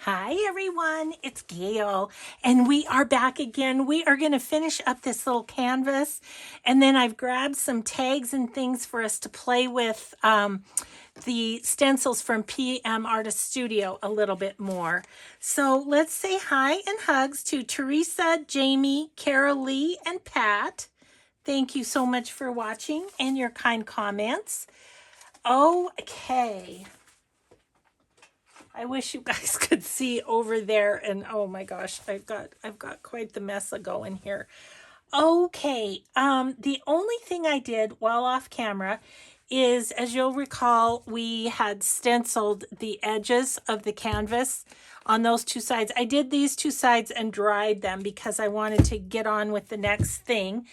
Hi everyone, it's Gail, and we are back again. We are going to finish up this little canvas, and then I've grabbed some tags and things for us to play with the stencils from PMArtistStudio a little bit more. So let's say hi and hugs to Teresa, Jamie, Carol Lee, and Pat. Thank you so much for watching and your kind comments. Okay. I wish you guys could see over there, and oh my gosh, I've got quite the mess going here. Okay, the only thing I did while off camera is, as you'll recall, we had stenciled the edges of the canvas on those two sides. I did these two sides and dried them because I wanted to get on with the next thing.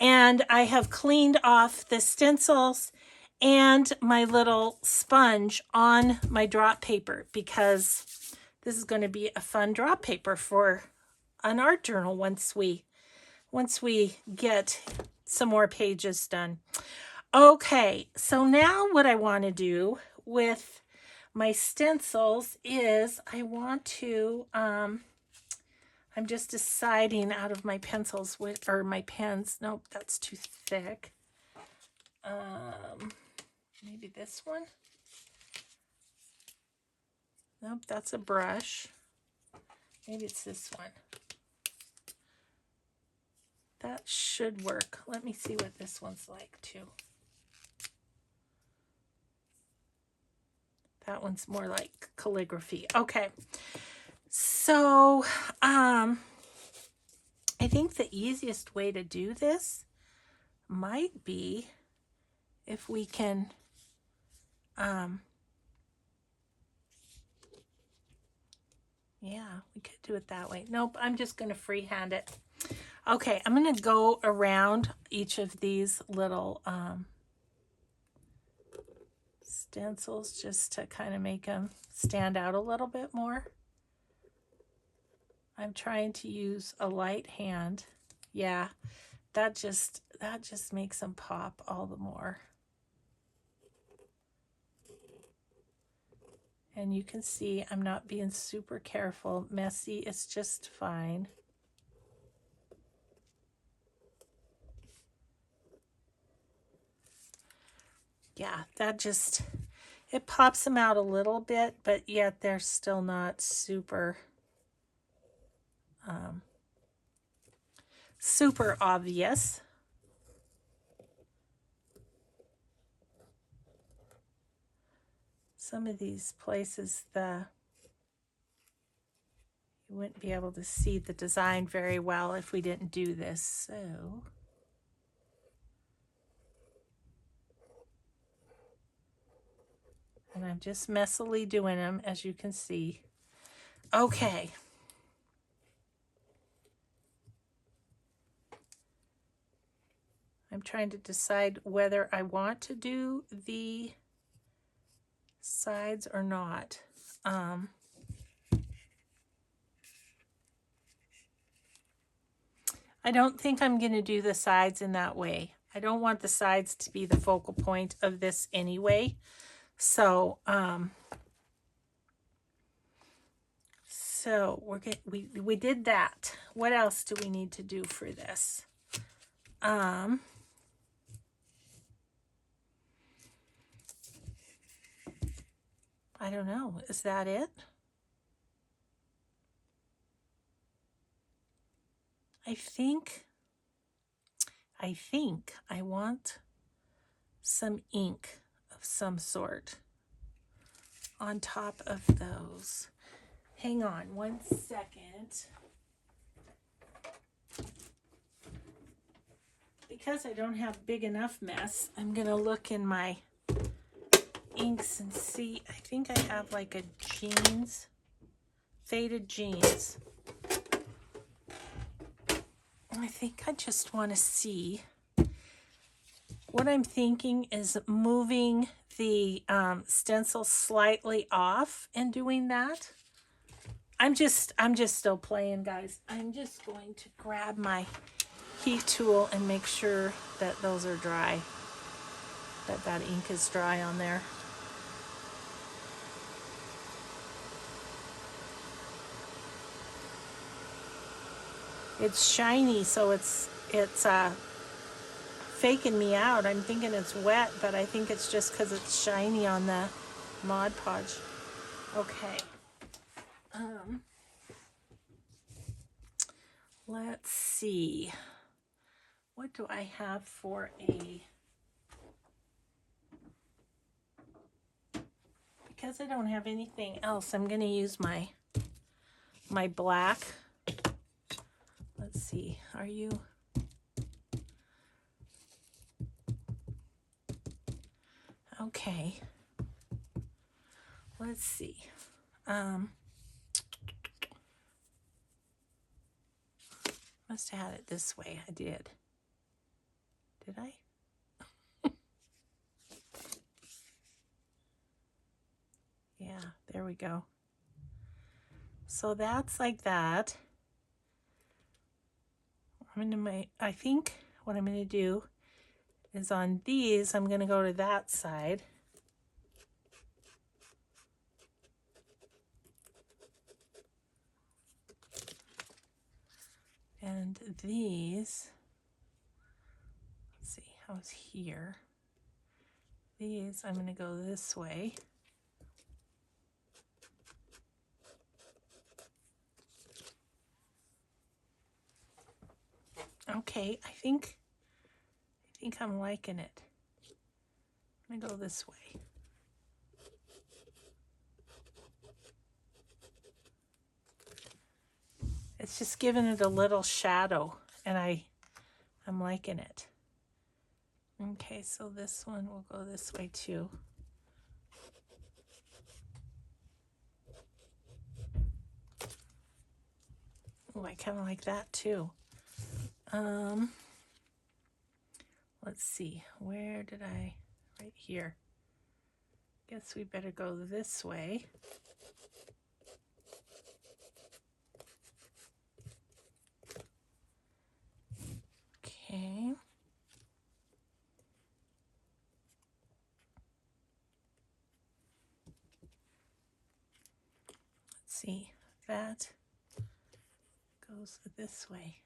And I have cleaned off the stencils and my little sponge on my drop paper because this is going to be a fun drop paper for an art journal once we get some more pages done. Okay, so now what I want to do with my stencils is I want to I'm just deciding out of my pencils or my pens. Nope, that's too thick. Maybe this one. Nope, that's a brush. Maybe it's this one. That should work. Let me see what this one's like too. That one's more like calligraphy. Okay. So, I think the easiest way to do this might be if we can, yeah, we could do it that way. Nope, I'm just going to freehand it. Okay, I'm going to go around each of these little stencils just to kind of make them stand out a little bit more. I'm trying to use a light hand. Yeah, that just makes them pop all the more. And you can see I'm not being super careful. Messy, it's just fine. Yeah, that just, it pops them out a little bit, but yet they're still not super, super obvious. Some of these places, you wouldn't be able to see the design very well if we didn't do this, so. And I'm just messily doing them, as you can see. Okay. I'm trying to decide whether I want to do the sides or not. I don't think I'm going to do the sides in that way. I don't want the sides to be the focal point of this anyway. So, we did that. What else do we need to do for this? I don't know. Is that it? I think I want some ink of some sort on top of those. Hang on 1 second. Because I don't have big enough mess, I'm going to look in my inks and see. I think I have like a jeans, faded jeans. I think I just want to see. What I'm thinking is moving the stencil slightly off and doing that. I'm just still playing, guys. I'm just going to grab my heat tool and make sure that those are dry, that ink is dry on there. It's shiny, so it's faking me out. I'm thinking it's wet, but I think it's just because it's shiny on the Mod Podge. Okay. Let's see. What do I have for a... Because I don't have anything else, I'm going to use my black. Let's see. Are you... Okay. Let's see. Must have had it this way. I did. Did I? Yeah, there we go. So that's like that. I think what I'm going to do is on these, I'm going to go to that side. And these, let's see, how's here? These, I'm going to go this way. Okay, I think I'm liking it. I'm going to go this way. It's just giving it a little shadow, and I'm liking it. Okay, so this one will go this way too. Oh, I kind of like that too. Let's see, where did I, right here. Guess we better go this way. Okay. Let's see, that goes this way,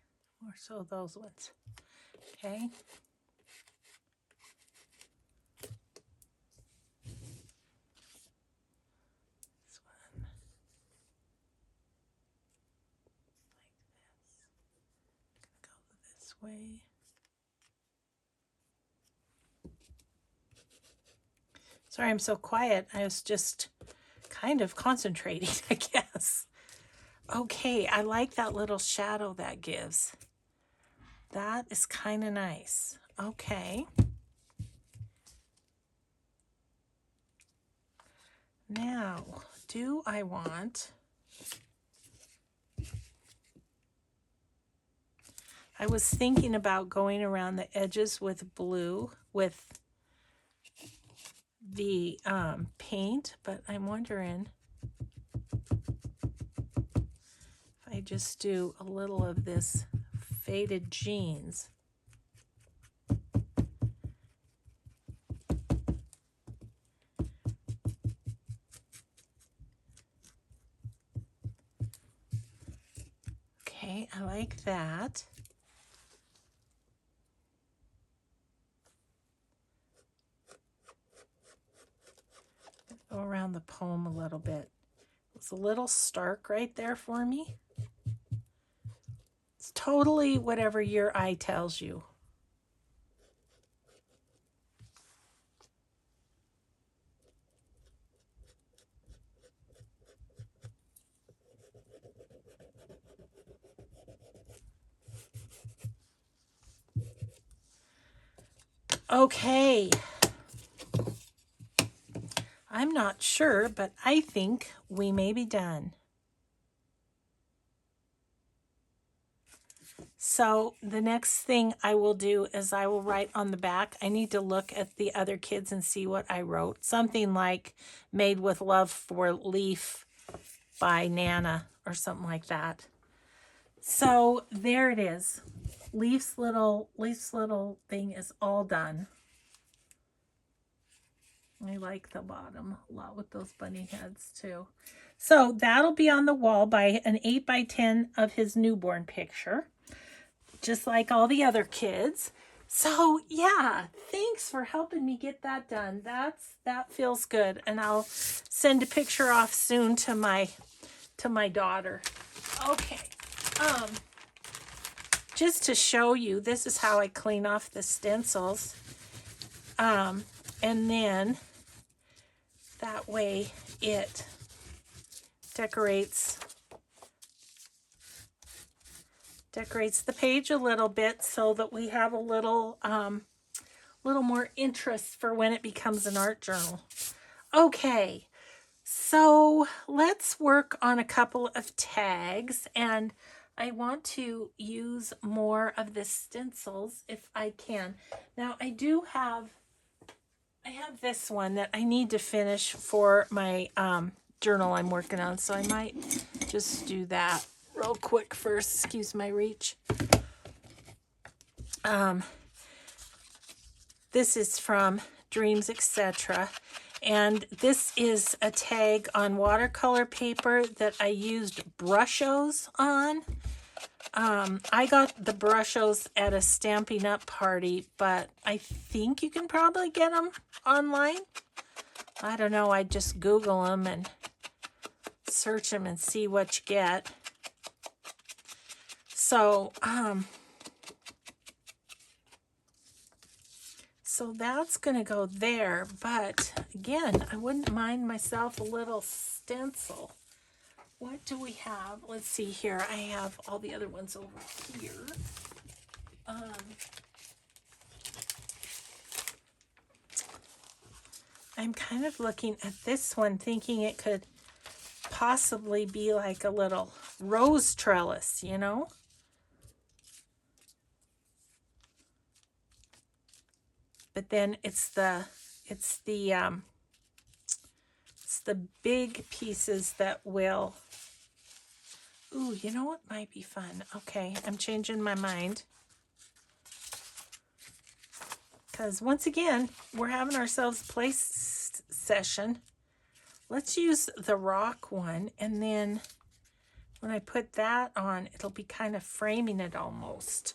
or so those ones. Okay. This one like this. Go this way. Sorry, I'm so quiet. I was just kind of concentrating, I guess. Okay, I like that little shadow that gives. That is kind of nice. Okay. Now, do I want... I was thinking about going around the edges with blue, with the paint, but I'm wondering if I just do a little of this faded jeans. Okay, I like that. Go around the poem a little bit. It's a little stark right there for me. It's totally whatever your eye tells you. Okay. I'm not sure, but I think we may be done. So the next thing I will do is I will write on the back. I need to look at the other kids and see what I wrote. Something like Made with Love for Leif by Nana or something like that. So there it is. Leif's little thing is all done. I like the bottom a lot with those bunny heads too. So that'll be on the wall by an 8 by 10 of his newborn picture. just like all the other kids. So yeah, thanks for helping me get that done. That feels good, and I'll send a picture off soon to my daughter. Okay, just to show you, this is how I clean off the stencils, and then that way it decorates the page a little bit, so that we have a little more interest for when it becomes an art journal. Okay, so let's work on a couple of tags, and I want to use more of the stencils if I can. Now I have this one that I need to finish for my journal I'm working on, so I might just do that real quick first. Excuse my reach. This is from Dreams, etc. And this is a tag on watercolor paper that I used brushos on. I got the brushos at a Stampin' Up party, but I think you can probably get them online. I don't know, I just Google them and search them and see what you get. So, so that's going to go there, but again, I wouldn't mind myself a little stencil. What do we have? Let's see here. I have all the other ones over here. I'm kind of looking at this one, thinking it could possibly be like a little rose trellis, you know? But then it's the big pieces that will, ooh, you know what might be fun? Okay, I'm changing my mind. Because once again, we're having ourselves a play session. Let's use the rock one, and then when I put that on, it'll be kind of framing it almost.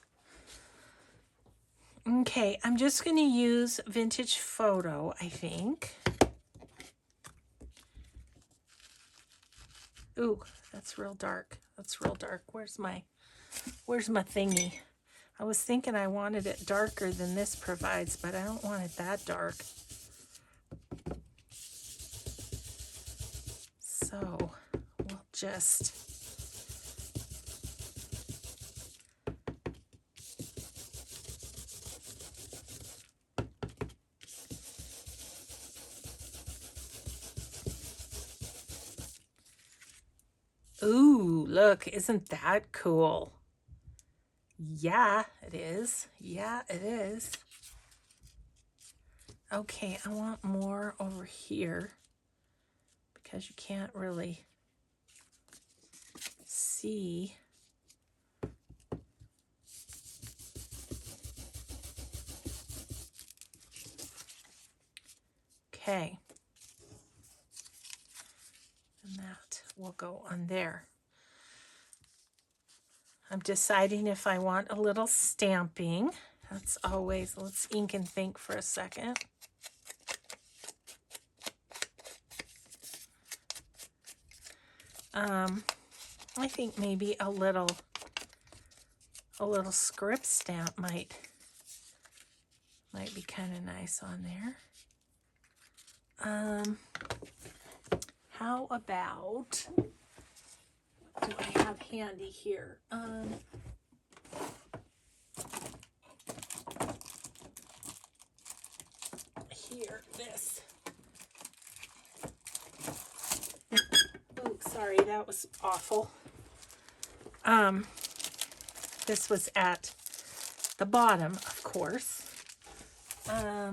Okay, I'm just going to use Vintage Photo, I think. Ooh, that's real dark. That's real dark. Where's my thingy? I was thinking I wanted it darker than this provides, but I don't want it that dark. So we'll just ooh, look, isn't that cool? Yeah, it is. Yeah, it is. Okay, I want more over here because you can't really see. Okay. And that will go on there. I'm deciding if I want a little stamping. That's always, let's ink and think for a second. I think maybe a little script stamp might be kind of nice on there. How about, what do I have handy here? Here, this. Oh, sorry, that was awful. This was at the bottom, of course. I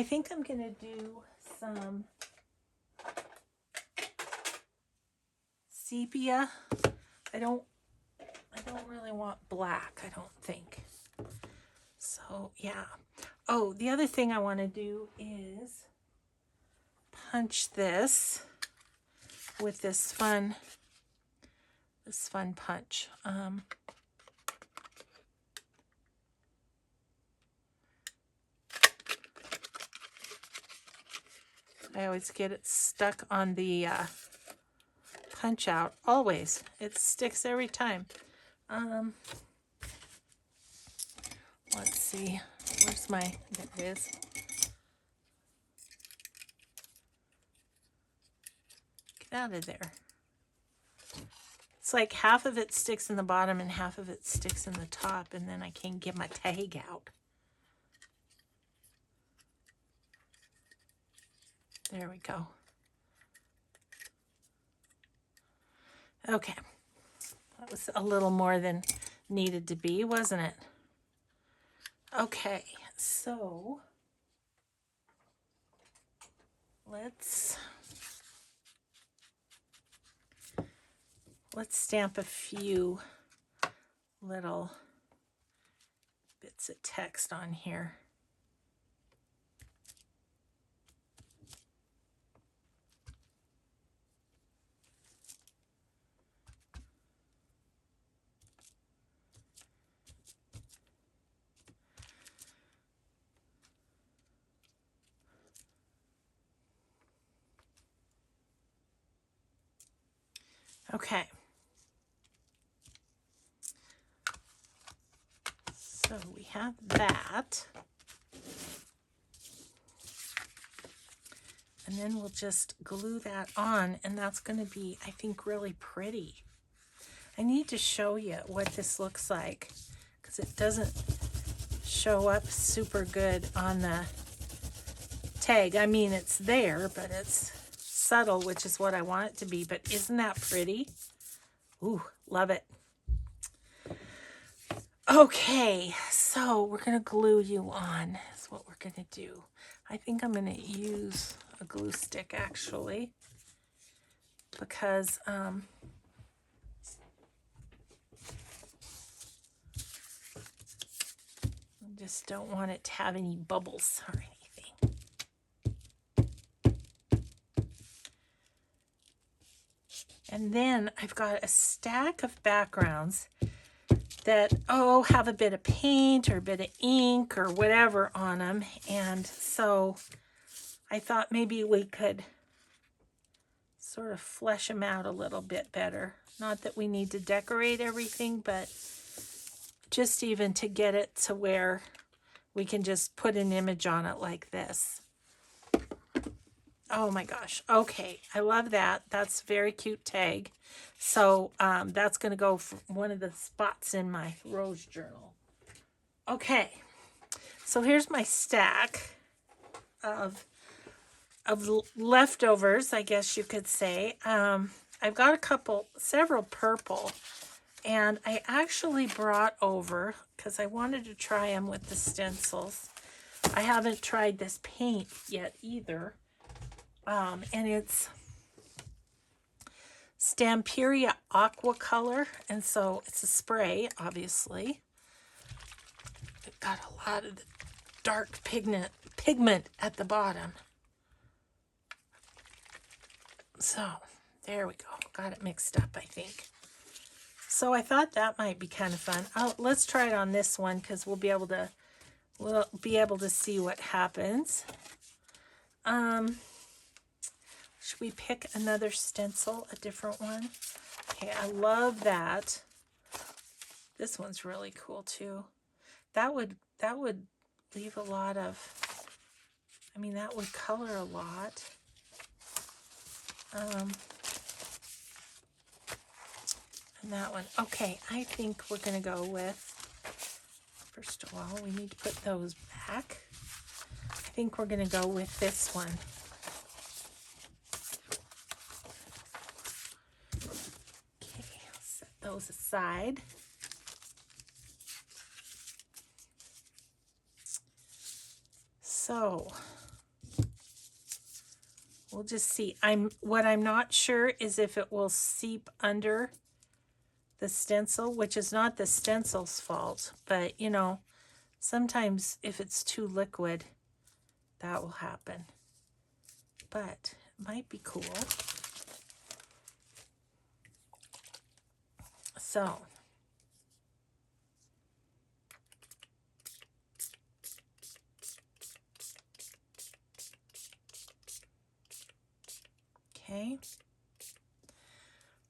think I'm gonna do some sepia. I don't really want black, I don't think. So yeah. Oh, the other thing I want to do is punch this with this fun punch. I always get it stuck on the punch out. Always. It sticks every time. Let's see. Where's my... There it is. Get out of there. It's like half of it sticks in the bottom and half of it sticks in the top, and then I can't get my tag out. There we go. Okay. That was a little more than needed to be, wasn't it? Okay, so let's stamp a few little bits of text on here. Okay. So we have that. And then we'll just glue that on, and that's going to be, I think, really pretty. I need to show you what this looks like because it doesn't show up super good on the tag. I mean, it's there, but it's subtle, which is what I want it to be. But isn't that pretty? Ooh, love it. Okay, so we're going to glue you on. That's what we're going to do. I think I'm going to use a glue stick, actually, because I just don't want it to have any bubbles or anything. And then I've got a stack of backgrounds that, have a bit of paint or a bit of ink or whatever on them. And so I thought maybe we could sort of flesh them out a little bit better. Not that we need to decorate everything, but just even to get it to where we can just put an image on it like this. Oh my gosh. Okay. I love that. That's a very cute tag. So that's going to go for one of the spots in my rose journal. Okay. So here's my stack of leftovers, I guess you could say. I've got several purple, and I actually brought over, because I wanted to try them with the stencils. I haven't tried this paint yet either. And it's Stamperia Aqua Color, and so it's a spray, obviously. It got a lot of the dark pigment at the bottom. So, there we go. Got it mixed up, I think. So I thought that might be kind of fun. Let's try it on this one, because we'll be able to see what happens. Should we pick another stencil, a different one? Okay, I love that. This one's really cool too. That would leave a lot of, I mean, that would color a lot. And that one. Okay, I think we're going to go with, first of all, we need to put those back. I think we're going to go with this one. Those aside. So we'll just see. What I'm not sure is if it will seep under the stencil, which is not the stencil's fault, but you know, sometimes if it's too liquid, that will happen. But it might be cool. So,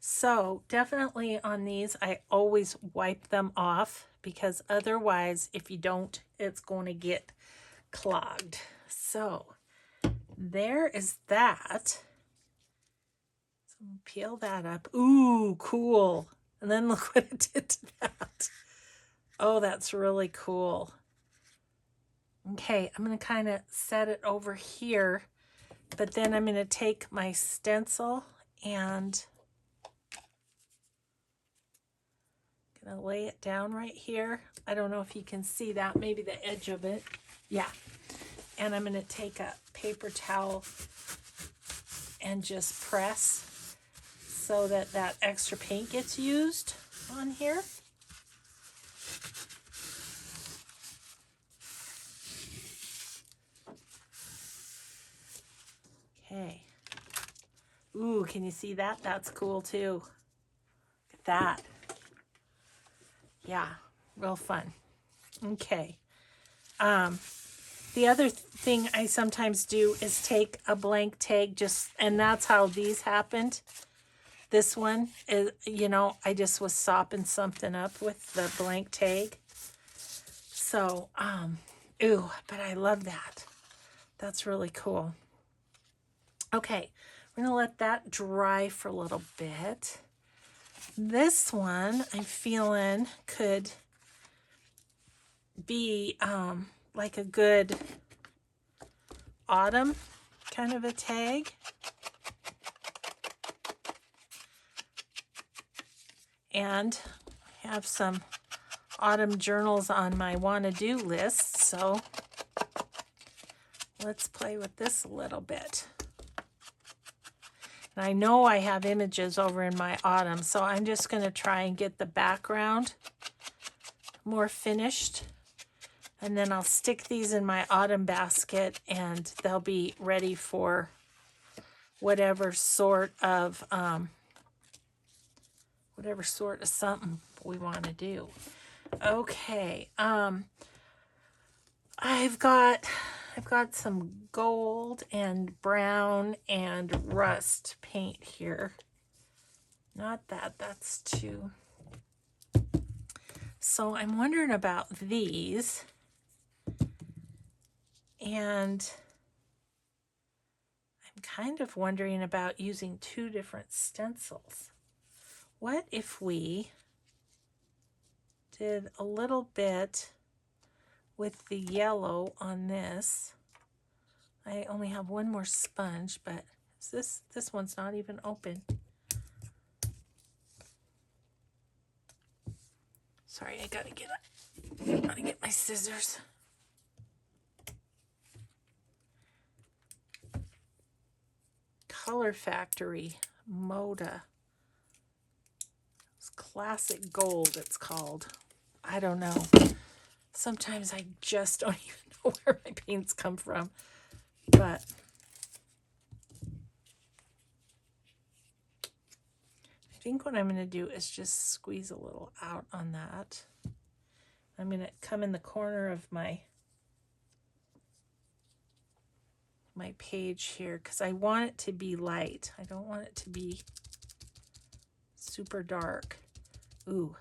So definitely on these, I always wipe them off because otherwise, if you don't, it's going to get clogged. So there is that. So peel that up. Ooh, cool. And then look what it did to that. Oh, that's really cool. Okay, I'm going to kind of set it over here, but then I'm going to take my stencil and going to lay it down right here. I don't know if you can see that, maybe the edge of it. Yeah. And I'm going to take a paper towel and just press so that that extra paint gets used on here. Okay. Ooh, can you see that? That's cool too. Look at that. Yeah, real fun. Okay. The other thing I sometimes do is take a blank tag, and that's how these happened. This one is, you know, I just was sopping something up with the blank tag. So, ooh, but I love that. That's really cool. Okay, we're gonna let that dry for a little bit. This one I'm feeling could be like a good autumn kind of a tag. And I have some autumn journals on my wanna-do list, so let's play with this a little bit. And I know I have images over in my autumn, so I'm just going to try and get the background more finished. And then I'll stick these in my autumn basket and they'll be ready for whatever sort of something we want to do. Okay. I've got some gold and brown and rust paint here. Not that, that's too. So I'm wondering about these. And I'm kind of wondering about using two different stencils. What if we did a little bit with the yellow on this? I only have one more sponge, but this one's not even open. Sorry, I gotta get my scissors. Color Factory Moda. It's classic gold, it's called. I don't know. Sometimes I just don't even know where my paints come from. But I think what I'm going to do is just squeeze a little out on that. I'm going to come in the corner of my page here because I want it to be light. I don't want it to be super dark. Ooh.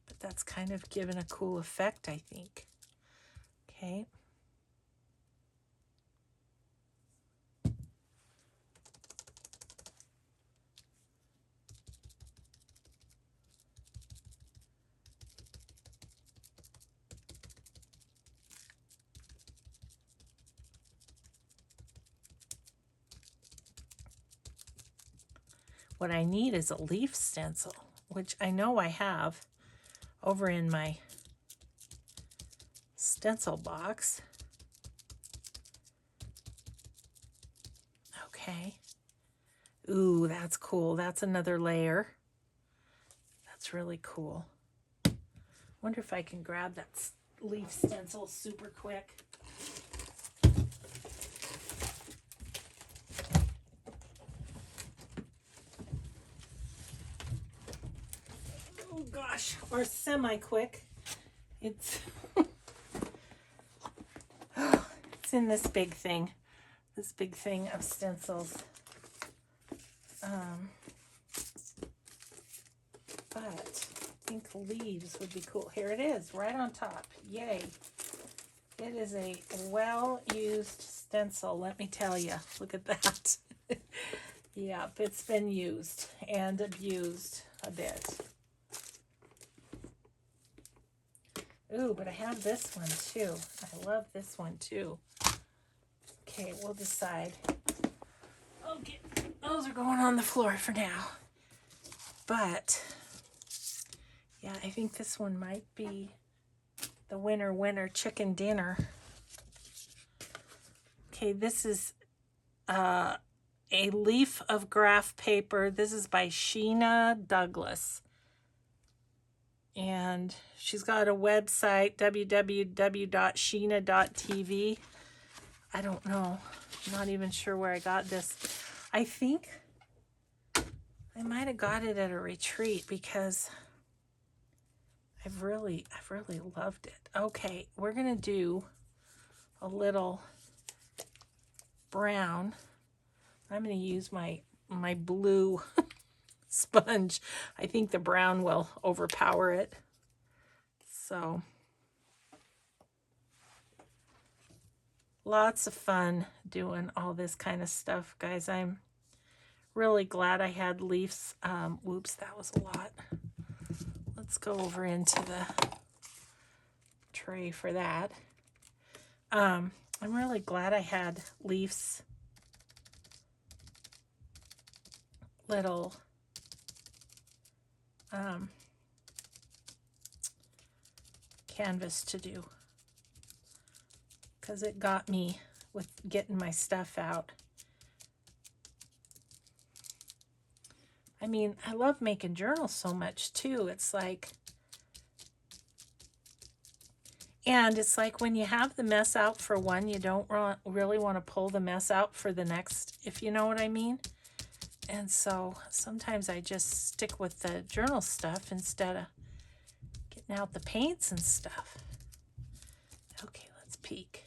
But that's kind of given a cool effect, I think. Okay. What I need is a leaf stencil, which I know I have over in my stencil box. Okay. Ooh, that's cool. That's another layer. That's really cool. Wonder if I can grab that leaf stencil super quick. Oh gosh, or semi-quick. It's it's in this big thing of stencils. think leaves would be cool. Here it is, right on top. Yay. It is a well-used stencil, let me tell you. Look at that. Yep, it's been used and abused a bit. Ooh, but I have this one too. I love this one too. Okay, we'll decide. Okay, those are going on the floor for now. But, yeah, I think this one might be the winner chicken dinner. Okay, this is a leaf of graph paper. This is by Sheena Douglas. And she's got a website, www.sheena.tv. I don't know. I'm not even sure where I got this. I think I might have got it at a retreat because I've really loved it. Okay, we're gonna do a little brown. I'm gonna use my blue sponge. I think the brown will overpower it. So lots of fun doing all this kind of stuff, guys. I'm really glad I had Leif's. Whoops, that was a lot. Let's go over into the tray for that. I'm really glad I had Leif's little canvas to do, because it got me with getting my stuff out. I mean, I love making journals so much too. It's like, and it's like when you have the mess out for one, you don't really want to pull the mess out for the next, if you know what I mean. And so sometimes I just stick with the journal stuff instead of getting out the paints and stuff. Okay, let's peek.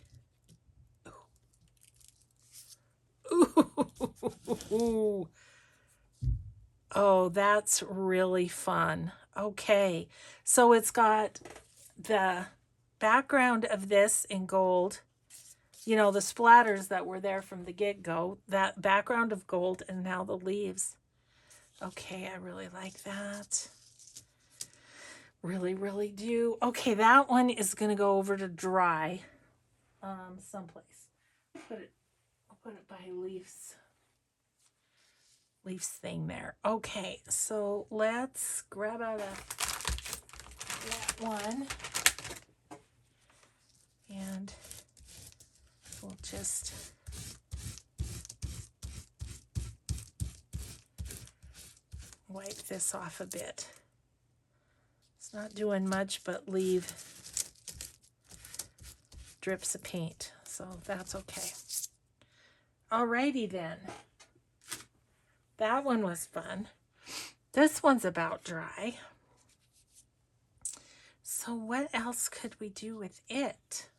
Ooh. Oh, that's really fun. Okay, so it's got the background of this in gold. You know, the splatters that were there from the get-go, that background of gold, and now the leaves. Okay, I really like that. Really, really do. Okay, that one is going to go over to dry someplace. I'll put it by Leif's thing there. Okay, so let's grab out that one. And we'll just wipe this off a bit. It's not doing much but leave drips of paint, so that's okay. Alrighty then. That one was fun. This one's about dry. So what else could we do with it?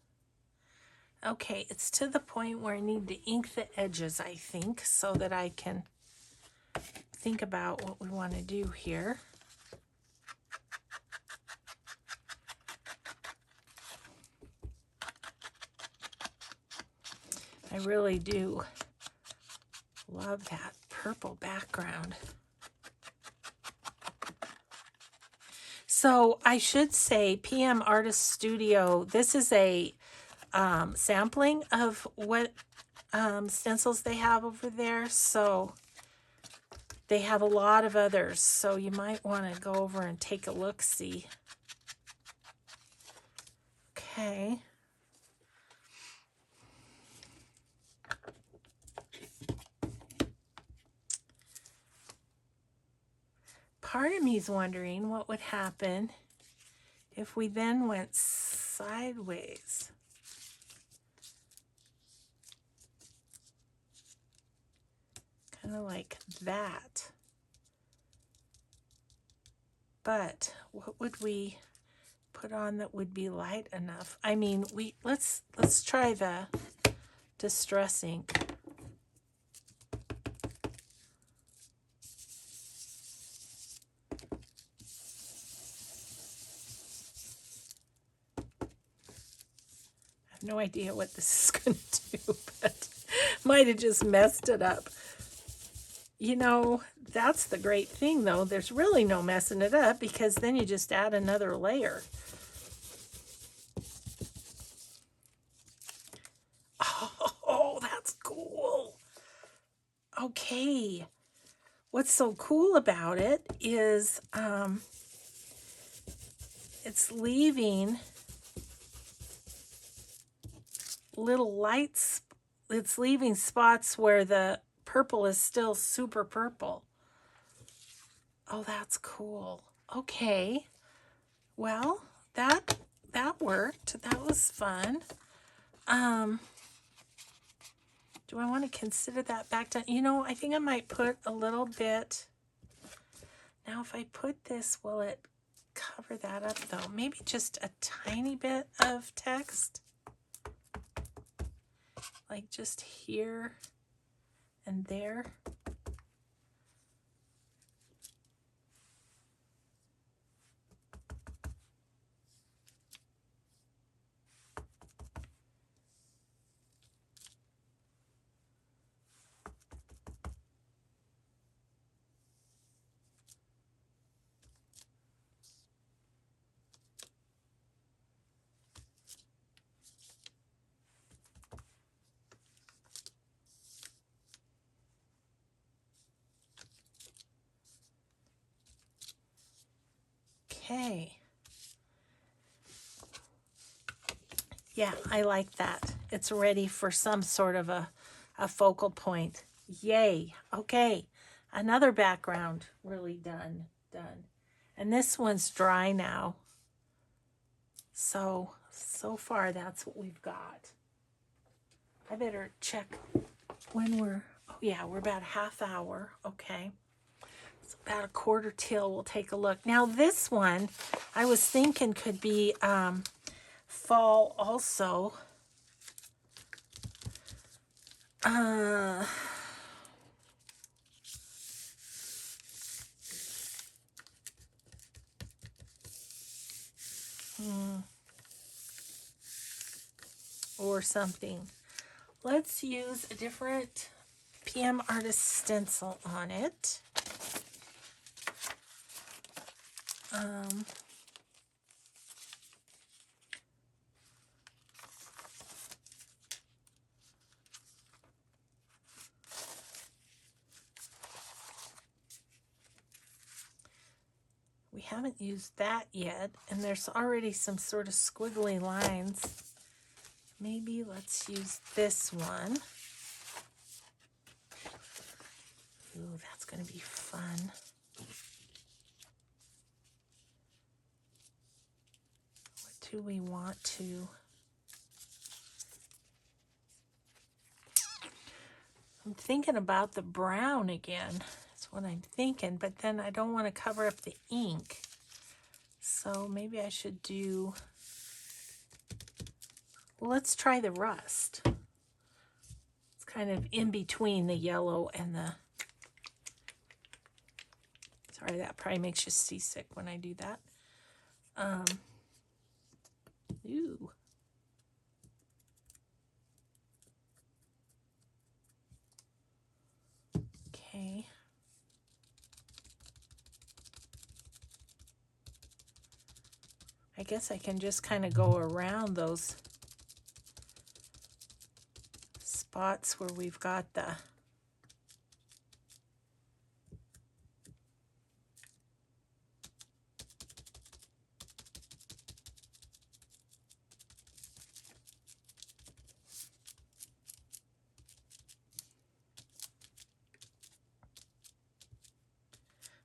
Okay, it's to the point where I need to ink the edges, I think, so that I can think about what we want to do here. I really do love that purple background. So I should say PMArtistStudio, this is a sampling of what stencils they have over there. So they have a lot of others. So you might want to go over and take a look, see. Okay. Part of me is wondering what would happen if we then went sideways. Kind of like that. But what would we put on that would be light enough? I mean, let's try the Distress ink. no idea what this is going to do, but might have just messed it up. You know, that's the great thing, though. There's really no messing it up because then you just add another layer. Oh, that's cool. Okay. What's so cool about it is it's leaving little lights. It's leaving spots where the purple is still super purple. Oh, that's cool. Okay. Well, that worked. That was fun. Do I want to consider that back down? You know, I think I might put a little bit. Now, if I put this, will it cover that up, though? Maybe just a tiny bit of text. Like just here and there. Okay. Yeah, I like that. It's ready for some sort of a focal point. Yay. Okay. Another background really done. And this one's dry now. So far that's what we've got. I better check when we're, oh yeah, we're about a half hour. Okay. It's about a quarter till. We'll take a look. Now this one, I was thinking could be fall also. Or something. Let's use a different PMArtist stencil on it. We haven't used that yet, and there's already some sort of squiggly lines. Maybe let's use this one. Ooh, that's going to be fun. What do we want to? I'm thinking about the brown again. That's what I'm thinking, but then I don't want to cover up the ink. So maybe I should do, well, let's try the rust. It's kind of in between the yellow and the, sorry, that probably makes you seasick when I do that. Ooh. Okay. I guess I can just kind of go around those spots where we've got the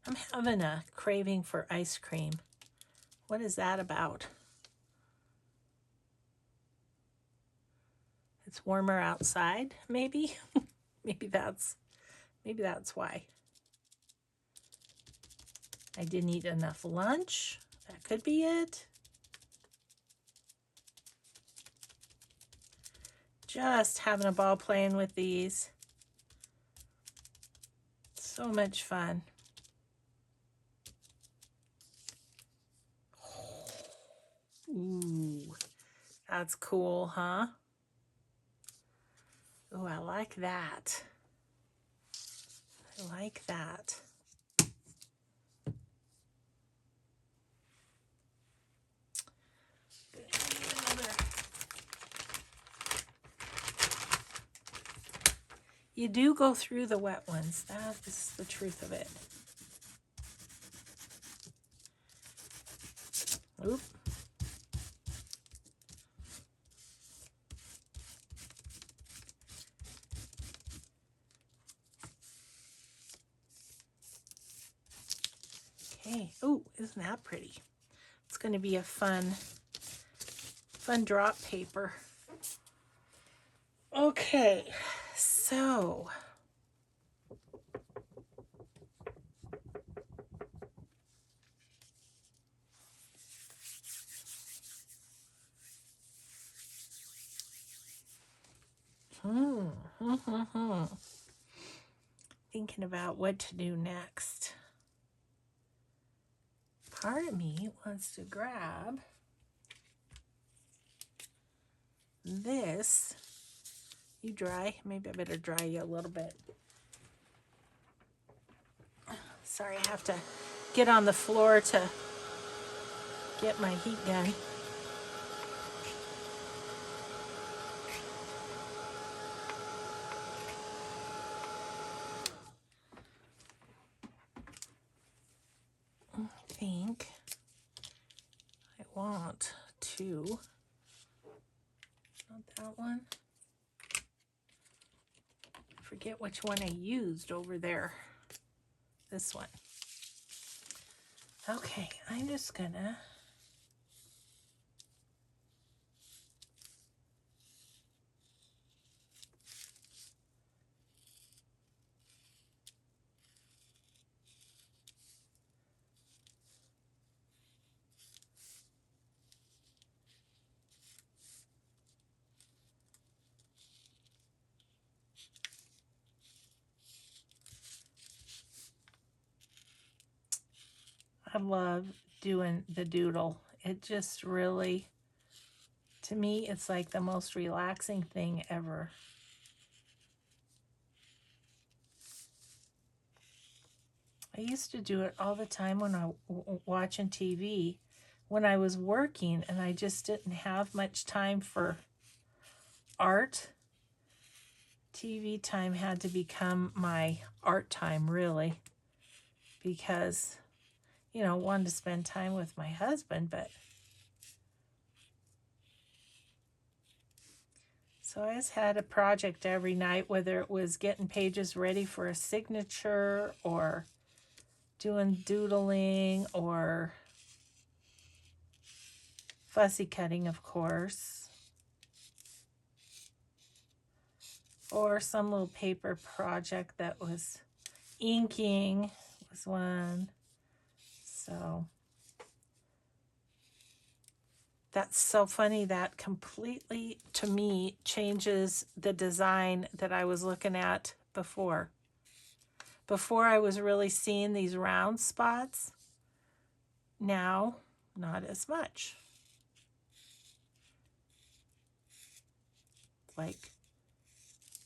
I'm having a craving for ice cream. What is that about? It's warmer outside, maybe? maybe that's why. I didn't eat enough lunch. That could be it. Just having a ball playing with these. So much fun. Ooh, That's cool, huh? Oh, I like that. I like that. You do go through the wet ones. That is the truth of it. Oop. Okay. Oh, isn't that pretty? It's going to be a fun drop paper. Okay, so thinking about what to do next. Part of me wants to grab this. You dry? Maybe I better dry you a little bit. Sorry, I have to get on the floor to get my heat gun. I think I want to, not that one. Forget which one I used over there. This one. Okay, I'm just gonna I love doing the doodle. It just really, to me, it's like the most relaxing thing ever. I used to do it all the time when I watching TV, when I was working, and I just didn't have much time for art. TV time had to become my art time, really, because, you know, wanted to spend time with my husband, but so I just had a project every night, whether it was getting pages ready for a signature or doing doodling or fussy cutting, of course, or some little paper project that was inking was one. So that's so funny. That completely, to me, changes the design that I was looking at before. Before I was really seeing these round spots. Now, not as much. Like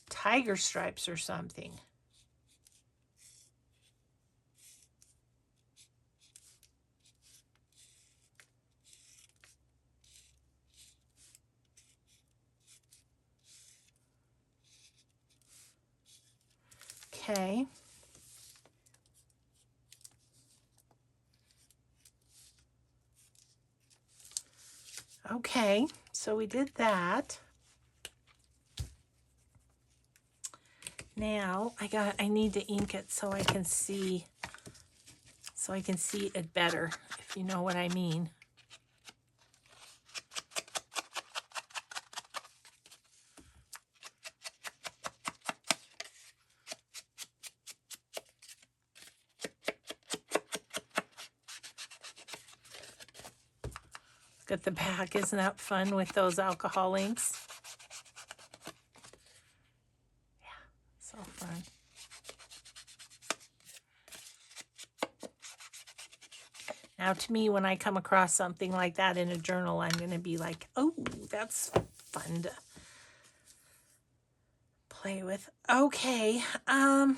tiger stripes or something. Okay. Okay, so we did that. Now I need to ink it so I can see it better, if you know what I mean. Look at the back. Isn't that fun with those alcohol inks? Yeah, so fun. Now, to me, when I come across something like that in a journal, I'm going to be like, oh, that's fun to play with. Okay. I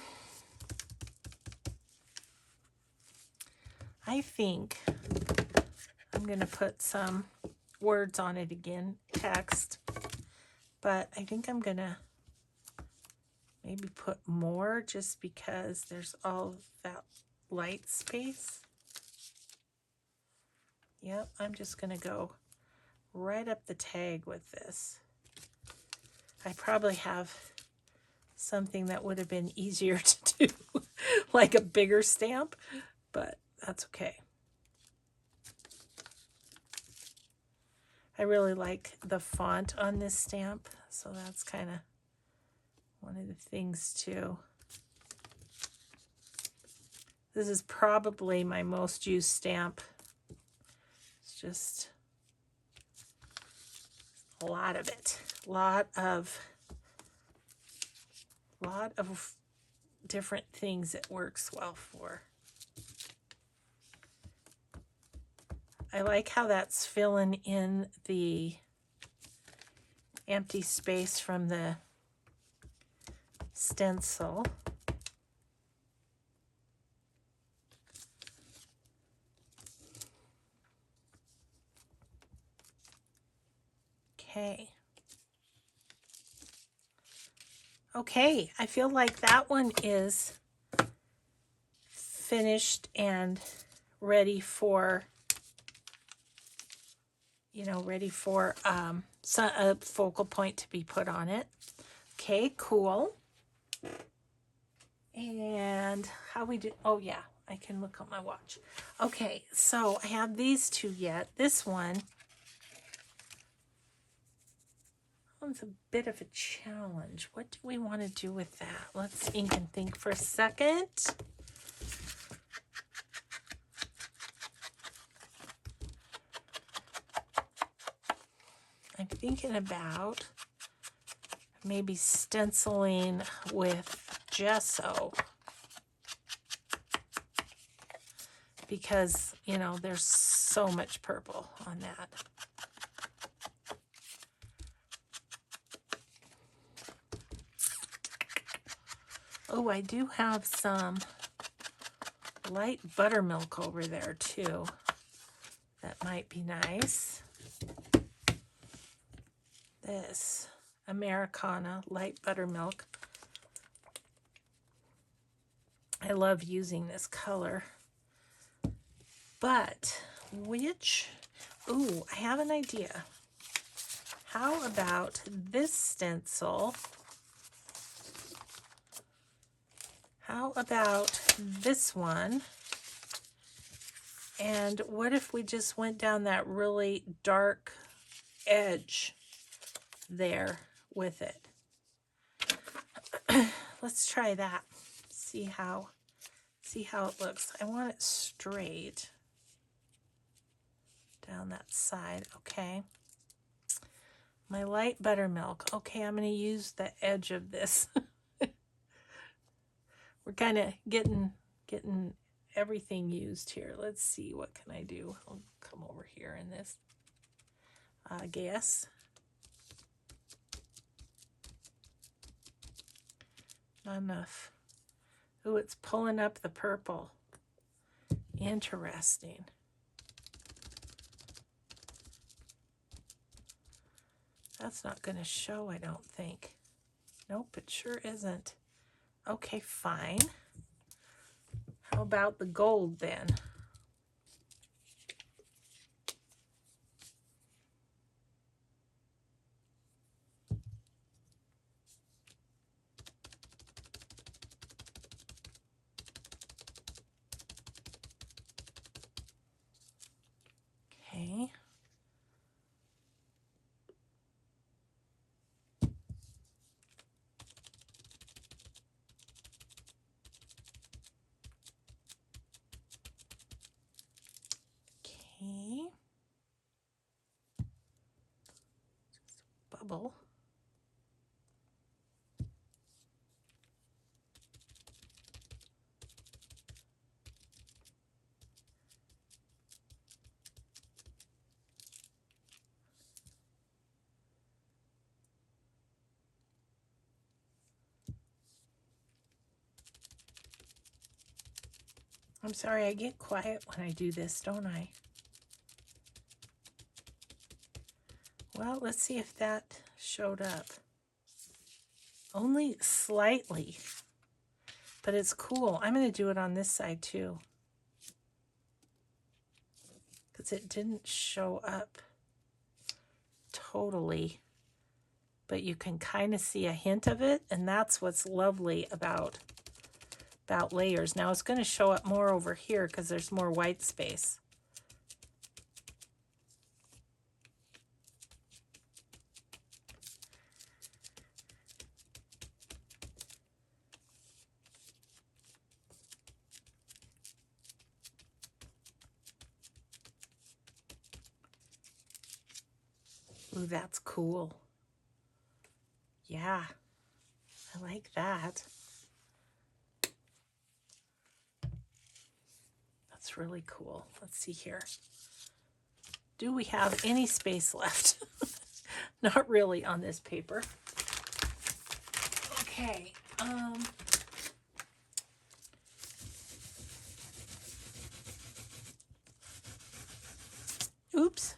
think I'm going to put some words on it again, text, but I think I'm going to maybe put more just because there's all that light space. Yep, I'm just going to go right up the tag with this. I probably have something that would have been easier to do, like a bigger stamp, but that's okay. I really like the font on this stamp, so that's kind of one of the things too. This is probably my most used stamp. It's just a lot of it. Lot of different things it works well for. I like how that's filling in the empty space from the stencil. Okay. Okay, I feel like that one is finished and ready for, you know, ready for a focal point to be put on it. Okay, cool. And how we do, oh yeah, I can look at my watch. Okay, so I have these two yet. This one's a bit of a challenge. What do we want to do with that? Let's ink and think for a second. I'm thinking about maybe stenciling with gesso, because, you know, there's so much purple on that. Oh, I do have some light buttermilk over there too. That might be nice. This Americana light buttermilk. I love using this color. But which, ooh, I have an idea. How about this stencil? How about this one? And what if we just went down that really dark edge there with it? Let's try that. See how it looks. I want it straight down that side. Okay. My light buttermilk. Okay, I'm going to use the edge of this. We're kind of getting everything used here. Let's see, what can I do? I'll come over here in this. I guess. Not enough. Ooh, it's pulling up the purple. Interesting. That's not going to show, I don't think. Nope, it sure isn't. Okay, fine. How about the gold then? Okay. Okay. Just bubble. I'm sorry, I get quiet when I do this, don't I? Well, let's see if that showed up. Only slightly, but it's cool. I'm going to do it on this side too, because it didn't show up totally, but you can kind of see a hint of it, and that's what's lovely about layers. Now it's going to show up more over here because there's more white space. Ooh, that's cool. Yeah, I like that. That's really cool. Let's see here. Do we have any space left? Not really on this paper. Okay. Oops.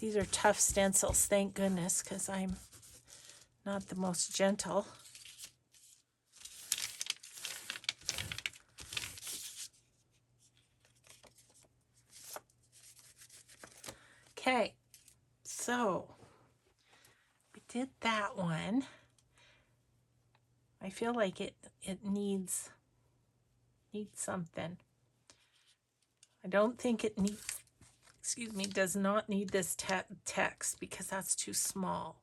These are tough stencils, thank goodness, because I'm not the most gentle. Okay, so we did that one. I feel like it needs something. I don't think it needs, excuse me, does not need this text because that's too small.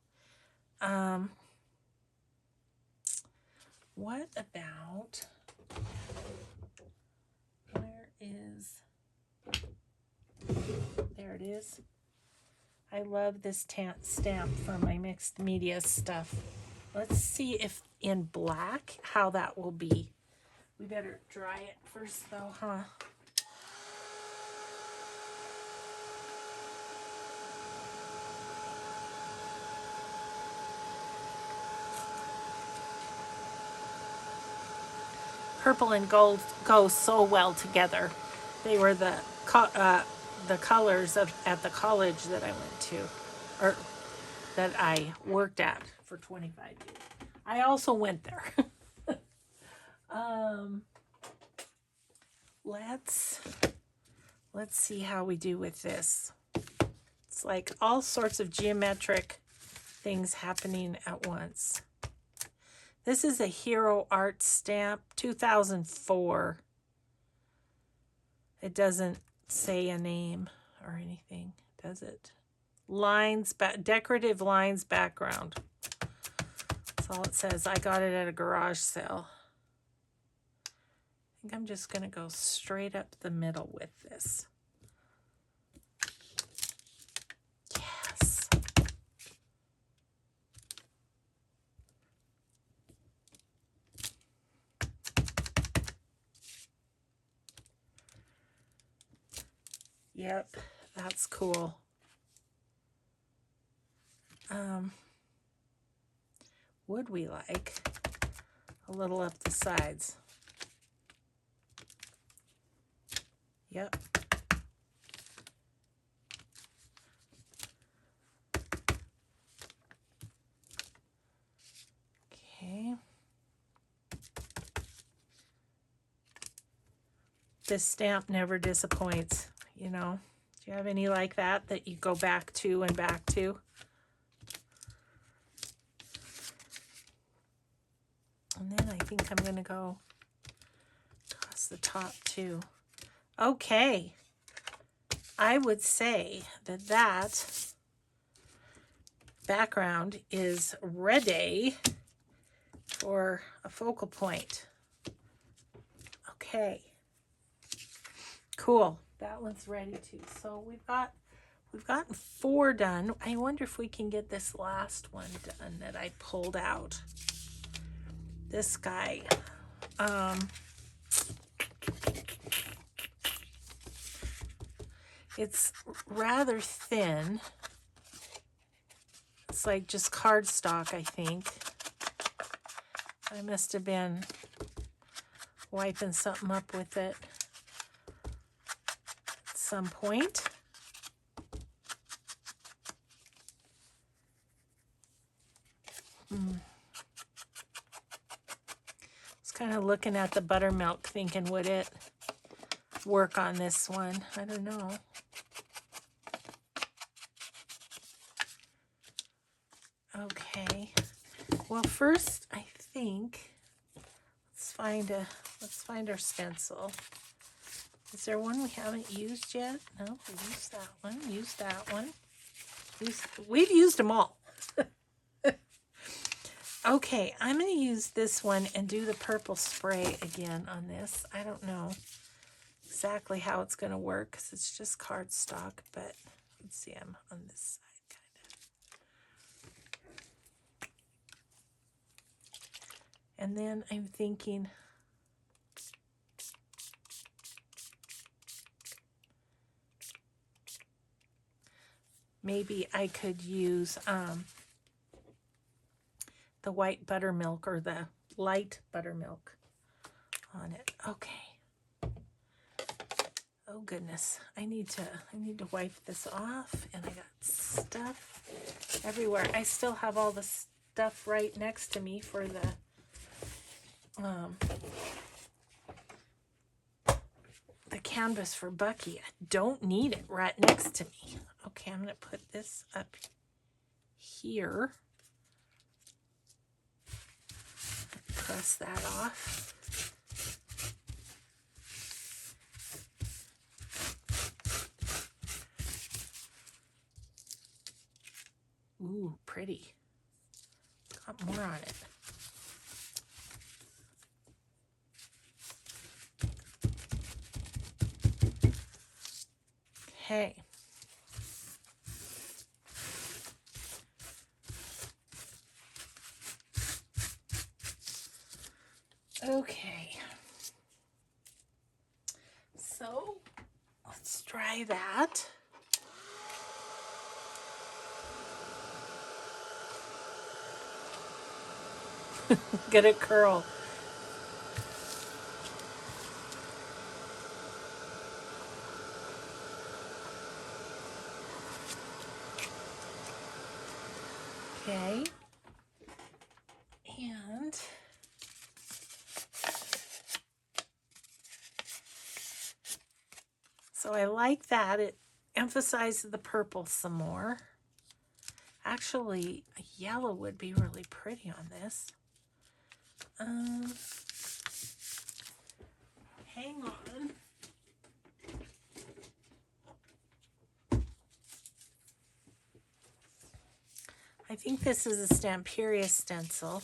What about, where is, there it is. I love this stamp for my mixed media stuff. Let's see if in black, how that will be. We better dry it first though, huh? Purple and gold go so well together. They were the colors at the college that I went to, or that I worked at for 25 years. I also went there. Let's see how we do with this. It's like all sorts of geometric things happening at once. This is a Hero Art stamp, 2004. It doesn't say a name or anything, does it? Lines, decorative lines background. That's all it says. I got it at a garage sale. I think I'm just going to go straight up the middle with this. Yes. Yep, that's cool. Would we like a little up the sides? Yep. Okay. This stamp never disappoints, you know. Do you have any like that you go back to and back to? And then I think I'm going to go across the top too. Okay. I would say that background is ready for a focal point. Okay. Cool. That one's ready too. So we've gotten 4 done. I wonder if we can get this last one done that I pulled out. This guy. It's rather thin. It's like just cardstock, I think. I must have been wiping something up with it at some point. I was kind of looking at the buttermilk thinking, would it work on this one? I don't know. Okay. Well, first, I think let's find our stencil. Is there one we haven't used yet? No, we used that one. Used that one. We've used them all. Okay, I'm going to use this one and do the purple spray again on this. I don't know exactly how it's going to work because it's just cardstock, but let's see, I'm on this side kind of. And then I'm thinking, maybe I could use the white buttermilk or the light buttermilk on it. Okay. Oh goodness, I need to wipe this off, and I got stuff everywhere. I still have all the stuff right next to me for the canvas for Bucky. I don't need it right next to me. Okay, I'm going to put this up here. Press that off. Ooh, pretty. Got more on it. Okay. Okay. So, let's try that. Get it curl. Okay. And so I like that. It emphasizes the purple some more. Actually, a yellow would be really pretty on this. Hang on. I think this is a Stamperia stencil,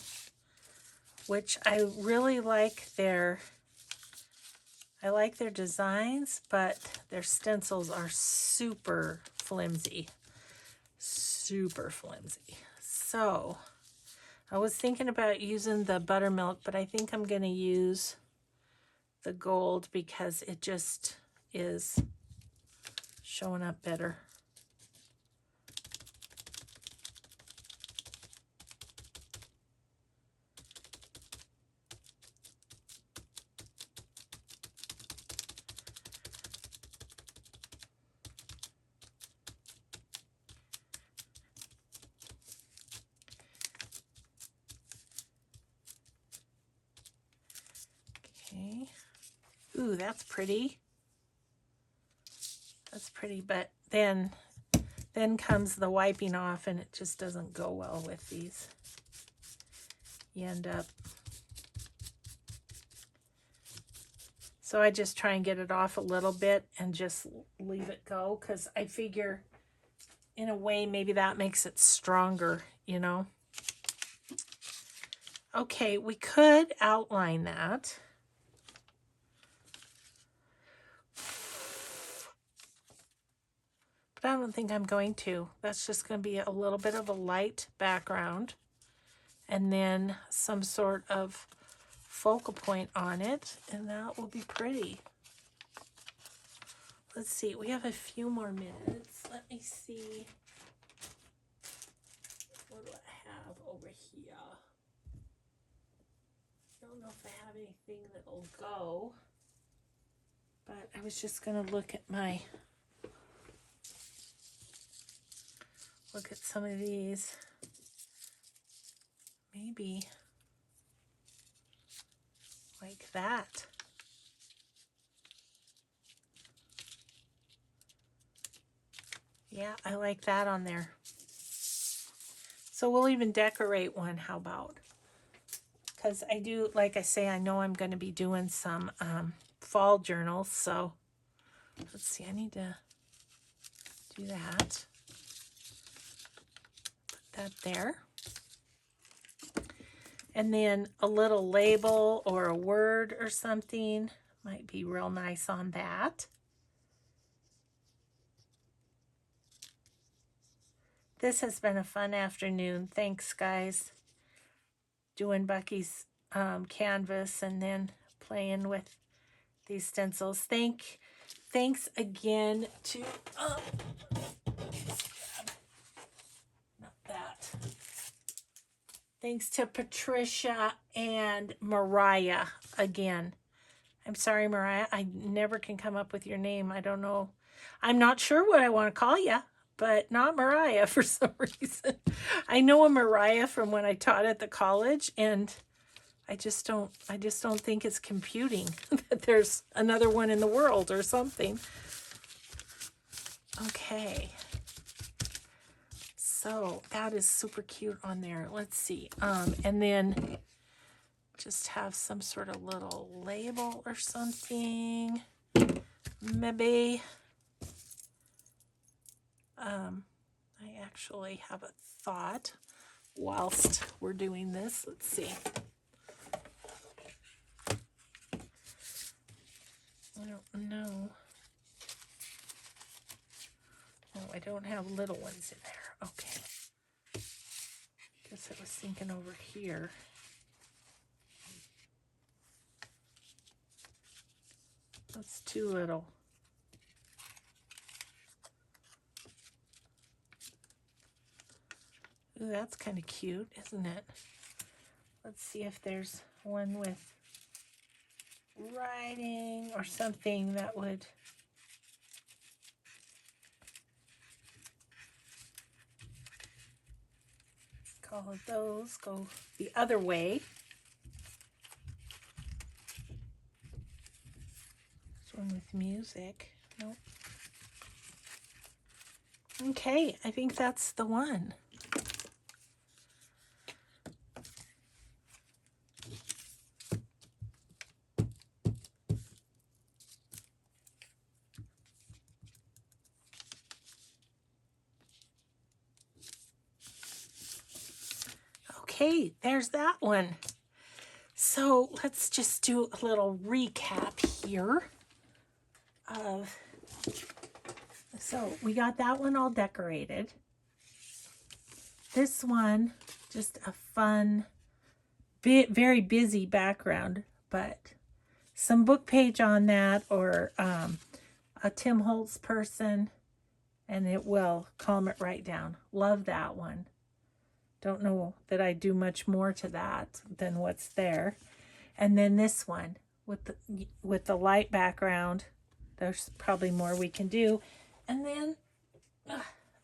which I really like their designs, but their stencils are super flimsy. Super flimsy. So I was thinking about using the buttermilk, but I think I'm going to use the gold because it just is showing up better. Okay. Ooh, that's pretty. That's pretty, but then comes the wiping off, and it just doesn't go well with these. You end up. So I just try and get it off a little bit and just leave it go, because I figure in a way maybe that makes it stronger, you know. Okay, we could outline that. But I don't think I'm going to. That's just going to be a little bit of a light background and then some sort of focal point on it, and that will be pretty. Let's see, we have a few more minutes. Let me see. What do I have over here? don't know if I have anything that'll go, but I was just going to look at some of these. Maybe like that. Yeah, I like that on there. So we'll even decorate one, how about? Because I do, like I say, I know I'm going to be doing some fall journals. So let's see, I need to do that. Put that there. And then a little label or a word or something might be real nice on that. This has been a fun afternoon. Thanks, guys. Doing Bucky's canvas and then playing with these stencils. Thanks again to not that. Thanks to Patricia and Mariah again. I'm sorry, Mariah. I never can come up with your name. I don't know. I'm not sure what I want to call you, but not Mariah for some reason. I know a Mariah from when I taught at the college, and I just don't think it's computing that there's another one in the world or something. Okay. So that is super cute on there. Let's see. And then just have some sort of little label or something. Maybe. I actually have a thought whilst we're doing this. Let's see. I don't know. Oh, I don't have little ones in there. Okay. Guess I was thinking over here. That's too little. Ooh, that's kind of cute, isn't it? Let's see if there's one with writing or something that would... All of those go the other way. This one with music. Nope. Okay, I think that's the one. Okay, there's that one. So let's just do a little recap here of, so we got that one all decorated. This one, just a fun, very busy background, but some book page on that, or a Tim Holtz person, and it will calm it right down. Love that one. Don't know that I do much more to that than what's there. And then this one with the light background. There's probably more we can do. And then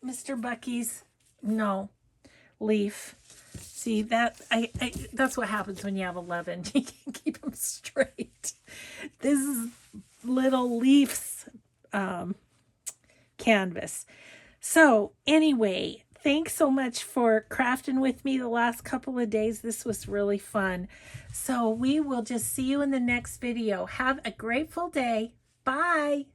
Mr. Bucky's, no, Leif. See, that that's what happens when you have 11. You can't keep them straight. This is little Leif's canvas. So anyway, thanks so much for crafting with me the last couple of days. This was really fun. So we will just see you in the next video. Have a grateful day. Bye.